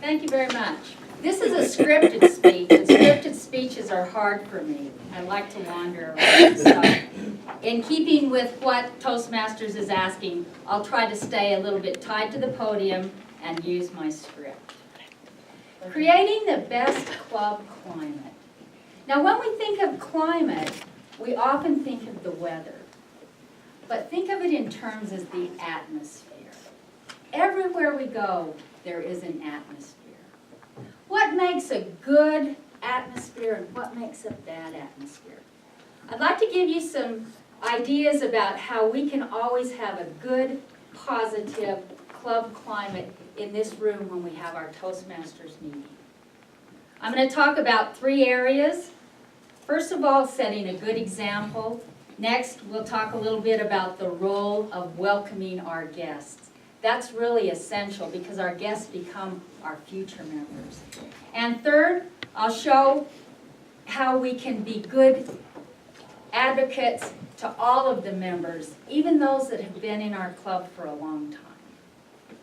Thank you very much. This is a scripted speech, and scripted speeches are hard for me. I like to wander around. So, in keeping with what Toastmasters is asking, I'll try to stay a little bit tied to the podium and use my script. Creating the best club climate. Now, when we think of climate, we often think of the weather. But think of it in terms as the atmosphere. Everywhere we go, there is an atmosphere. What makes a good atmosphere and what makes a bad atmosphere? I'd like to give you some ideas about how we can always have a good, positive club climate in this room when we have our Toastmasters meeting. I'm going to talk about 3 areas. First of all, setting a good example. Next, we'll talk a little bit about the role of welcoming our guests. That's really essential because our guests become our future members. And third, I'll show how we can be good advocates to all of the members, even those that have been in our club for a long time.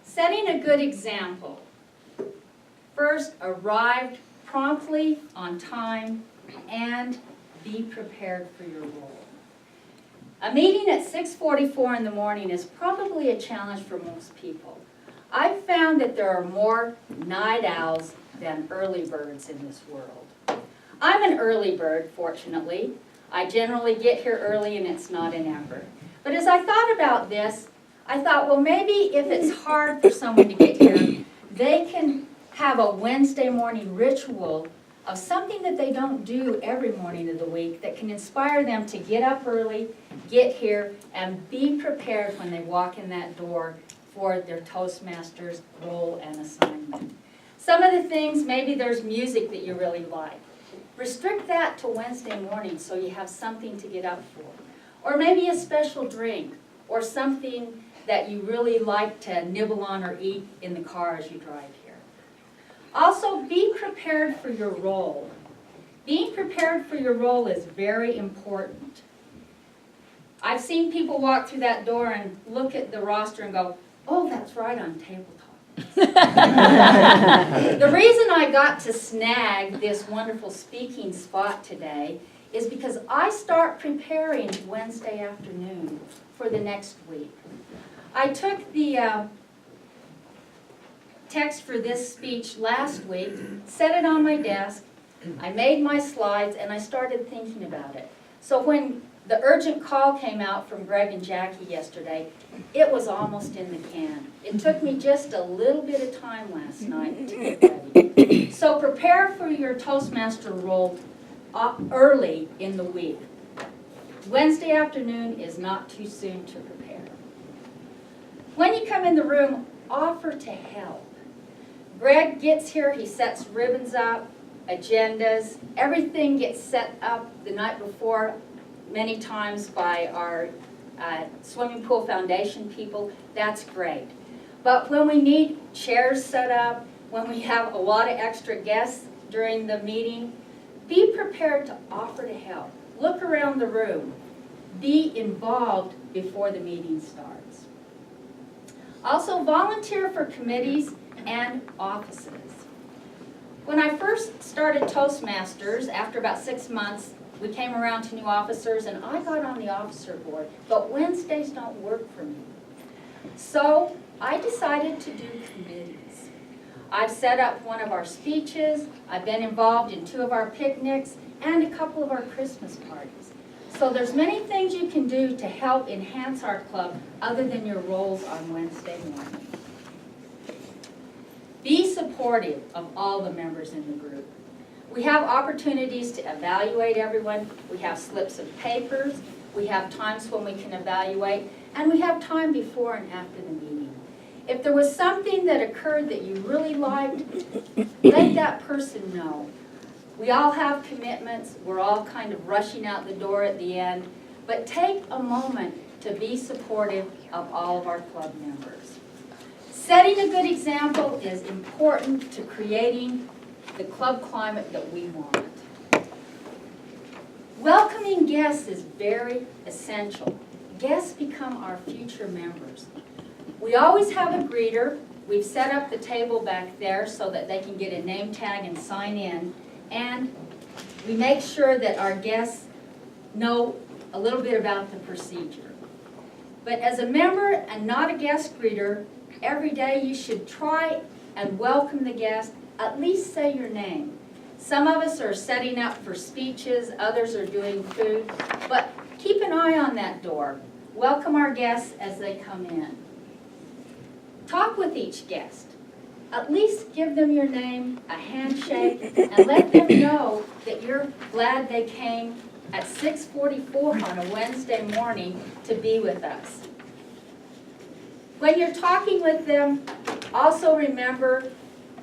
Setting a good example. First, arrive promptly, on time, and be prepared for your role. A meeting at 6:44 in the morning is probably a challenge for most people. I've found that there are more night owls than early birds in this world. I'm an early bird, fortunately. I generally get here early and it's not an effort. But as I thought about this, I thought, well, maybe if it's hard for someone to get here, they can have a Wednesday morning ritual of something that they don't do every morning of the week that can inspire them to get up early, get here, and be prepared when they walk in that door for their Toastmasters role and assignment. Some of the things, maybe there's music that you really like. Restrict that to Wednesday morning so you have something to get up for. Or maybe a special drink, or something that you really like to nibble on or eat in the car as you drive here. Also, be prepared for your role. Being prepared for your role is very important. I've seen people walk through that door and look at the roster and go, oh, that's right, on tabletop. The reason I got to snag this wonderful speaking spot today is because I start preparing Wednesday afternoon for the next week. I took the text for this speech last week, set it on my desk, I made my slides, and I started thinking about it. So when the urgent call came out from Greg and Jackie yesterday, it was almost in the can. It took me just a little bit of time last night to get ready. So prepare for your Toastmaster role early in the week. Wednesday afternoon is not too soon to prepare. When you come in the room, offer to help. Greg gets here, he sets ribbons up, agendas, everything gets set up the night before, many times by our swimming pool foundation people. That's great. But when we need chairs set up, when we have a lot of extra guests during the meeting, be prepared to offer to help. Look around the room. Be involved before the meeting starts. Also, volunteer for committees and offices. When I first started Toastmasters, after about 6 months, we came around to new officers and I got on the officer board, but Wednesdays don't work for me. So I decided to do committees. I've set up one of our speeches, I've been involved in 2 of our picnics, and a couple of our Christmas parties. So there's many things you can do to help enhance our club other than your roles on Wednesday morning. Be supportive of all the members in the group. We have opportunities to evaluate everyone. We have slips of papers. We have times when we can evaluate. And we have time before and after the meeting. If there was something that occurred that you really liked, let that person know. We all have commitments. We're all kind of rushing out the door at the end. But take a moment to be supportive of all of our club members. Setting a good example is important to creating the club climate that we want. Welcoming guests is very essential. guests become our future members. We always have a greeter. We've set up the table back there so that they can get a name tag and sign in. And we make sure that our guests know a little bit about the procedure. But as a member and not a guest greeter, every day you should try and welcome the guest, at least say your name. Some of us are setting up for speeches, others are doing food, but keep an eye on that door. Welcome our guests as they come in. Talk with each guest. At least give them your name, a handshake, and let them know that you're glad they came at 6:44 on a Wednesday morning to be with us. When you're talking with them, also remember,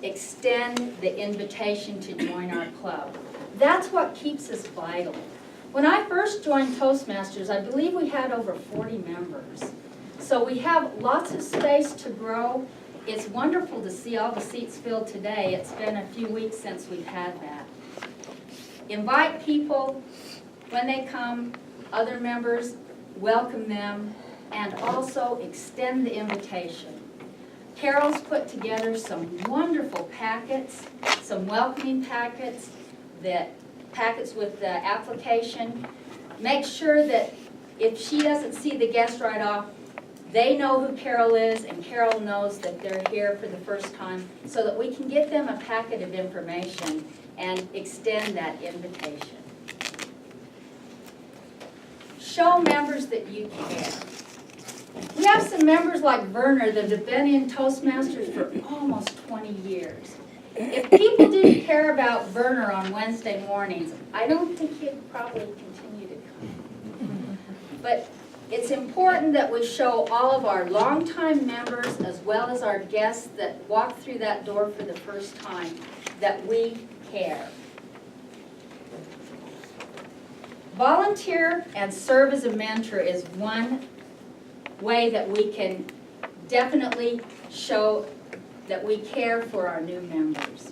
extend the invitation to join our club. That's what keeps us vital. When I first joined Toastmasters, I believe we had over 40 members. So we have lots of space to grow. It's wonderful to see all the seats filled today. It's been a few weeks since we've had that. Invite people when they come, other members, welcome them, and also extend the invitation. Carol's put together some wonderful packets, some welcoming packets, packets with the application. Make sure that if she doesn't see the guest right off, they know who Carol is, and Carol knows that they're here for the first time, so that we can get them a packet of information and extend that invitation. Show members that you care. We have some members like Werner that have been in Toastmasters for almost 20 years. If people didn't care about Werner on Wednesday mornings, I don't think he'd probably continue to come. But it's important that we show all of our longtime members, as well as our guests that walk through that door for the first time, that we care. Volunteer and serve as a mentor is one way that we can definitely show that we care for our new members.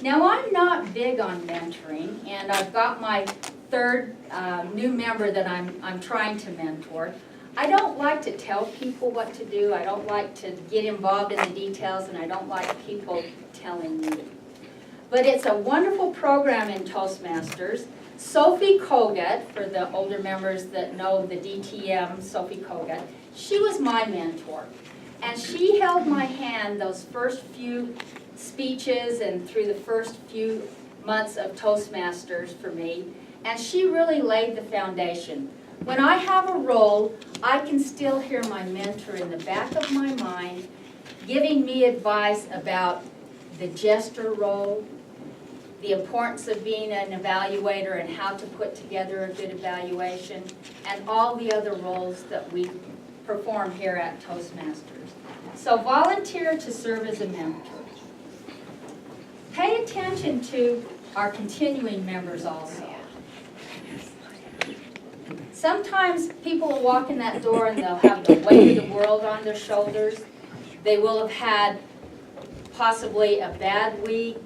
Now, I'm not big on mentoring, and I've got my third new member that I'm trying to mentor. I don't like to tell people what to do. I don't like to get involved in the details, and I don't like people telling me. But it's a wonderful program in Toastmasters. Sophie Kogut, for the older members that know the DTM, Sophie Kogut, she was my mentor. And she held my hand those first few speeches and through the first few months of Toastmasters for me. And she really laid the foundation. When I have a role, I can still hear my mentor in the back of my mind giving me advice about the jester role, the importance of being an evaluator and how to put together a good evaluation, and all the other roles that we perform here at Toastmasters. So volunteer to serve as a mentor. Pay attention to our continuing members also. Sometimes people will walk in that door and they'll have the weight of the world on their shoulders. They will have had possibly a bad week.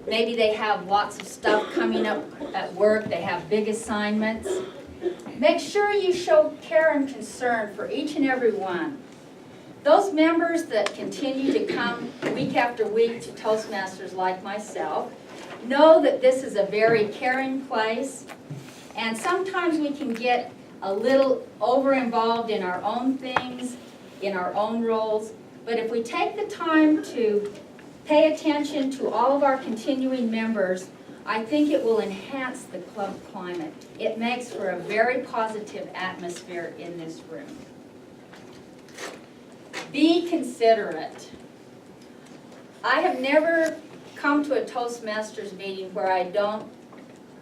Maybe they have lots of stuff coming up at work. They have big assignments. Make sure you show care and concern for each and every one. Those members that continue to come week after week to Toastmasters like myself know that this is a very caring place, and sometimes we can get a little over-involved in our own things, in our own roles, but if we take the time to pay attention to all of our continuing members, I think it will enhance the club climate. It makes for a very positive atmosphere in this room. Be considerate. I have never come to a Toastmasters meeting where I don't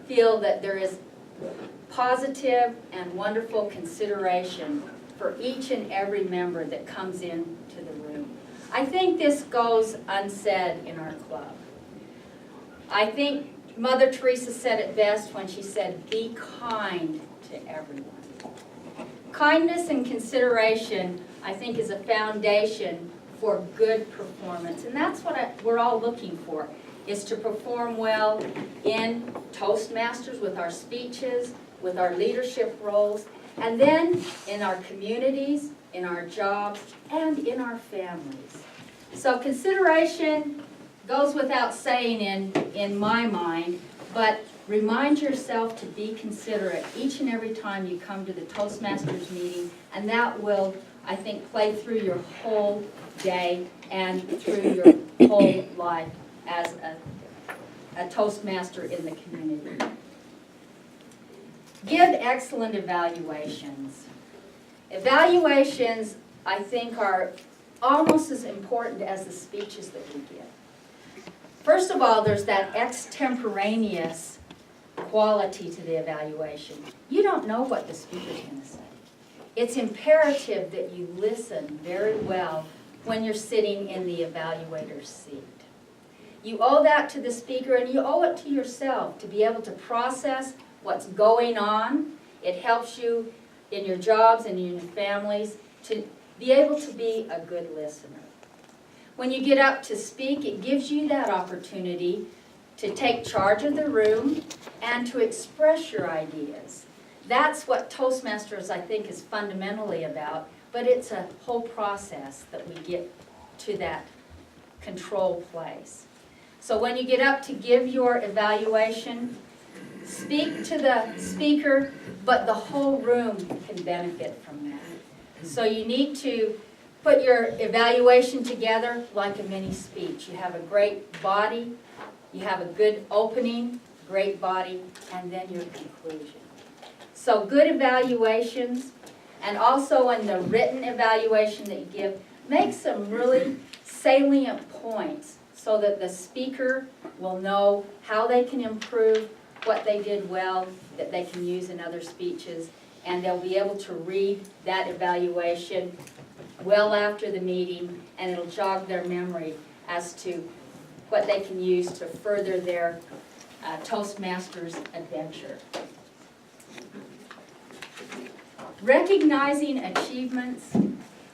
feel that there is positive and wonderful consideration for each and every member that comes into the room. I think this goes unsaid in our club. I think Mother Teresa said it best when she said, be kind to everyone. Kindness and consideration, I think, is a foundation for good performance. And that's what we're all looking for, is to perform well in Toastmasters with our speeches, with our leadership roles, And then in our communities, in our jobs, and in our families. So consideration goes without saying in my mind, but remind yourself to be considerate each and every time you come to the Toastmasters meeting, and that will, I think, play through your whole day and through your whole life as a Toastmaster in the community. Give excellent evaluations. Evaluations, I think, are almost as important as the speeches that we give. First of all, there's that extemporaneous quality to the evaluation. You don't know what the speaker's going to say. It's imperative that you listen very well when you're sitting in the evaluator's seat. You owe that to the speaker, and you owe it to yourself to be able to process what's going on. It helps you in your jobs and in your families to be able to be a good listener. When you get up to speak, it gives you that opportunity to take charge of the room and to express your ideas. That's what Toastmasters, I think, is fundamentally about, but it's a whole process that we get to that control place. So when you get up to give your evaluation, speak to the speaker, but the whole room can benefit from that. So you need to put your evaluation together like a mini speech. You have a great body, you have a good opening, great body, and then your conclusion. So good evaluations, and also in the written evaluation that you give, make some really salient points so that the speaker will know how they can improve, what they did well, that they can use in other speeches, and they'll be able to read that evaluation well after the meeting, and it'll jog their memory as to what they can use to further their Toastmasters adventure. Recognizing achievements,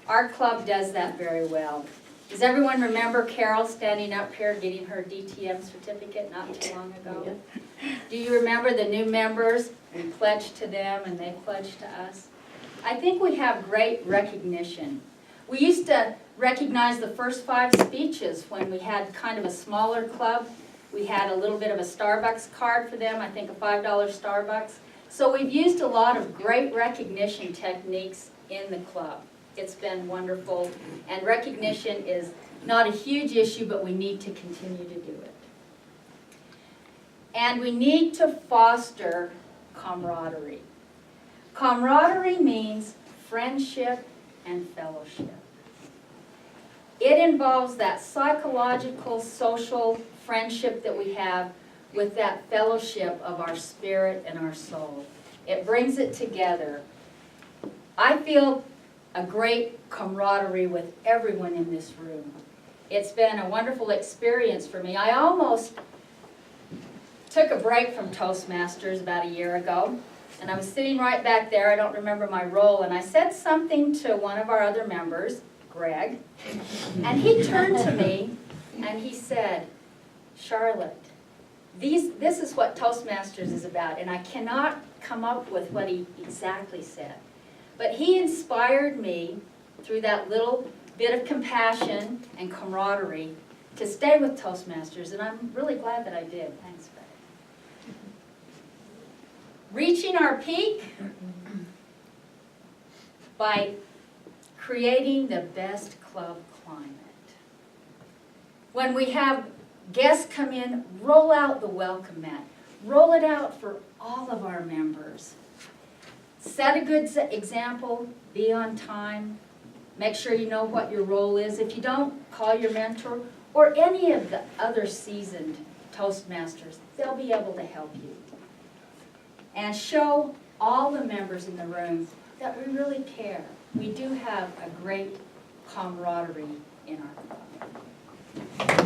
our club does that very well. Does everyone remember Carol standing up here getting her DTM certificate not too long ago? Do you remember the new members? We pledged to them and they pledged to us. I think we have great recognition. We used to recognize the first 5 speeches when we had kind of a smaller club. We had a little bit of a Starbucks card for them, I think a $5 Starbucks. So we've used a lot of great recognition techniques in the club. It's been wonderful, and recognition is not a huge issue, but we need to continue to do it. And we need to foster camaraderie. Camaraderie means friendship and fellowship. It involves that psychological, social friendship that we have with that fellowship of our spirit and our soul. It brings it together. I feel a great camaraderie with everyone in this room. It's been a wonderful experience for me. I almost took a break from Toastmasters about a year ago, and I was sitting right back there. I don't remember my role, and I said something to one of our other members, Greg, and he turned to me and he said, "Charlotte, this is what Toastmasters is about," and I cannot come up with what he exactly said. But he inspired me through that little bit of compassion and camaraderie to stay with Toastmasters, and I'm really glad that I did. Thanks, Greg. Reaching our peak by creating the best club climate. When we have guests come in, roll out the welcome mat. Roll it out for all of our members. Set a good example, be on time, make sure you know what your role is. If you don't, call your mentor or any of the other seasoned Toastmasters. They'll be able to help you. And show all the members in the room that we really care. We do have a great camaraderie in our club.